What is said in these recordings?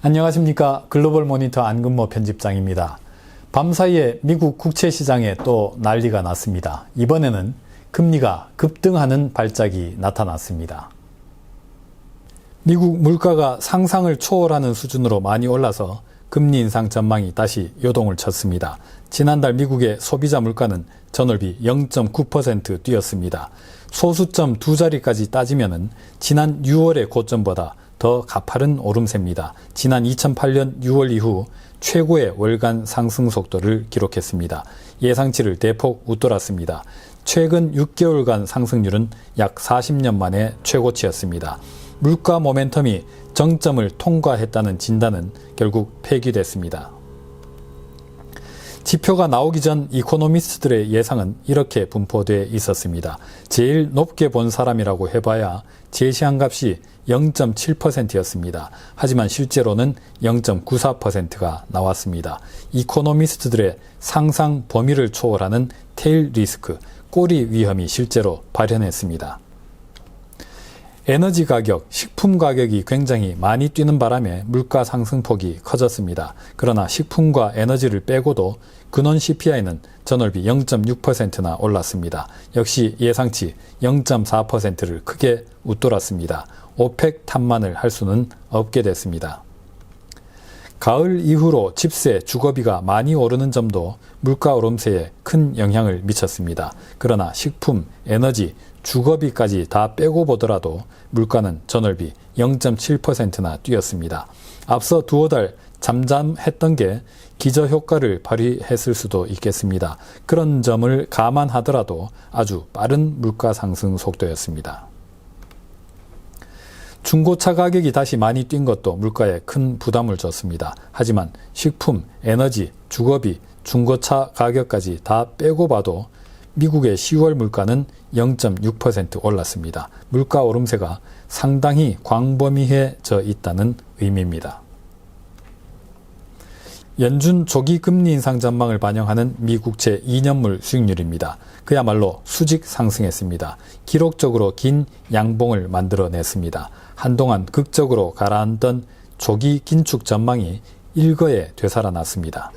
안녕하십니까. 글로벌 모니터 안근모 편집장입니다. 밤사이에 미국 국채 시장에 또 난리가 났습니다. 이번에는 금리가 급등하는 발작이 나타났습니다. 미국 물가가 상상을 초월하는 수준으로 많이 올라서 금리 인상 전망이 다시 요동을 쳤습니다. 지난달 미국의 소비자 물가는 전월비 0.9% 뛰었습니다. 소수점 두 자리까지 따지면은 지난 6월의 고점보다 더 가파른 오름세입니다. 지난 2008년 6월 이후 최고의 월간 상승 속도를 기록했습니다. 예상치를 대폭 웃돌았습니다. 최근 6개월간 상승률은 약 40년 만에 최고치였습니다. 물가 모멘텀이 정점을 통과했다는 진단은 결국 폐기됐습니다. 지표가 나오기 전 이코노미스트들의 예상은 이렇게 분포되어 있었습니다. 제일 높게 본 사람이라고 해봐야 제시한 값이 0.7%였습니다. 하지만 실제로는 0.94%가 나왔습니다. 이코노미스트들의 상상 범위를 초월하는 테일 리스크, 꼬리 위험이 실제로 발현했습니다. 에너지 가격, 식품 가격이 굉장히 많이 뛰는 바람에 물가 상승폭이 커졌습니다. 그러나 식품과 에너지를 빼고도 근원 CPI는 전월비 0.6%나 올랐습니다. 역시 예상치 0.4%를 크게 웃돌았습니다. 오펙 탓만을 할 수는 없게 됐습니다. 가을 이후로 집세, 주거비가 많이 오르는 점도 물가 오름세에 큰 영향을 미쳤습니다. 그러나 식품, 에너지, 주거비까지 다 빼고 보더라도 물가는 전월비 0.7%나 뛰었습니다. 앞서 두어 달 잠잠했던 게 기저효과를 발휘했을 수도 있겠습니다. 그런 점을 감안하더라도 아주 빠른 물가 상승 속도였습니다. 중고차 가격이 다시 많이 뛴 것도 물가에 큰 부담을 줬습니다. 하지만 식품, 에너지, 주거비, 중고차 가격까지 다 빼고 봐도 미국의 10월 물가는 0.6% 올랐습니다. 물가 오름세가 상당히 광범위해져 있다는 의미입니다. 연준 조기 금리 인상 전망을 반영하는 미국채 2년물 수익률입니다. 그야말로 수직 상승했습니다. 기록적으로 긴 양봉을 만들어냈습니다. 한동안 극적으로 가라앉던 조기 긴축 전망이 일거에 되살아났습니다.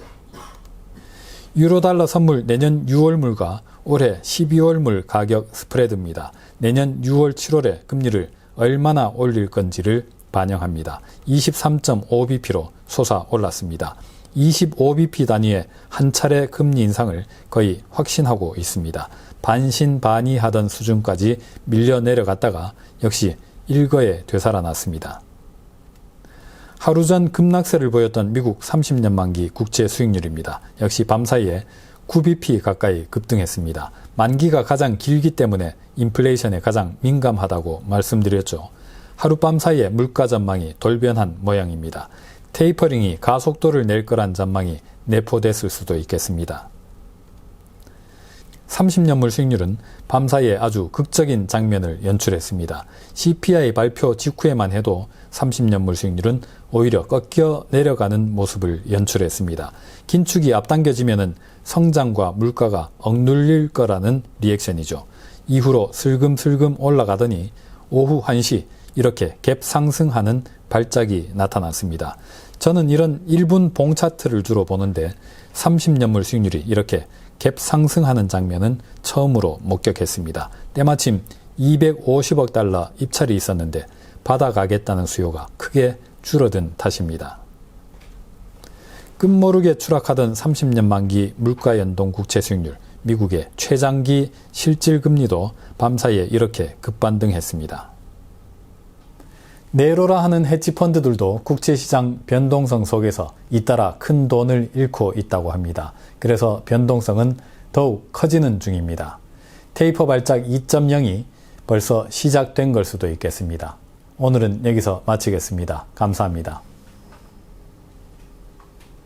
유로달러 선물 내년 6월물과 올해 12월물 가격 스프레드입니다. 내년 6월, 7월에 금리를 얼마나 올릴 건지를 반영합니다. 23.5bp로 솟아올랐습니다. 25bp 단위의 한 차례 금리 인상을 거의 확신하고 있습니다. 반신반의하던 수준까지 밀려 내려갔다가 역시 일거에 되살아났습니다. 하루 전 급락세를 보였던 미국 30년 만기 국채 수익률입니다. 역시 밤사이에 9bp 가까이 급등했습니다. 만기가 가장 길기 때문에 인플레이션에 가장 민감하다고 말씀드렸죠. 하룻밤 사이에 물가 전망이 돌변한 모양입니다. 테이퍼링이 가속도를 낼 거란 전망이 내포됐을 수도 있겠습니다. 30년물 수익률은 밤사이에 아주 극적인 장면을 연출했습니다. CPI 발표 직후에만 해도 30년물 수익률은 오히려 꺾여 내려가는 모습을 연출했습니다. 긴축이 앞당겨지면은 성장과 물가가 억눌릴 거라는 리액션이죠. 이후로 슬금슬금 올라가더니 오후 1시 이렇게 갭 상승하는 발작이 나타났습니다. 저는 이런 1분 봉 차트를 주로 보는데 30년물 수익률이 이렇게 갭 상승하는 장면은 처음으로 목격했습니다. 때마침 250억 달러 입찰이 있었는데 받아가겠다는 수요가 크게 줄어든 탓입니다. 끝모르게 추락하던 30년 만기 물가 연동 국채 수익률, 미국의 최장기 실질금리도 밤사이에 이렇게 급반등했습니다. 네로라 하는 헤지펀드들도 국채시장 변동성 속에서 잇따라 큰 돈을 잃고 있다고 합니다. 그래서 변동성은 더욱 커지는 중입니다. 테이퍼 발작 2.0이 벌써 시작된 걸 수도 있겠습니다. 오늘은 여기서 마치겠습니다. 감사합니다.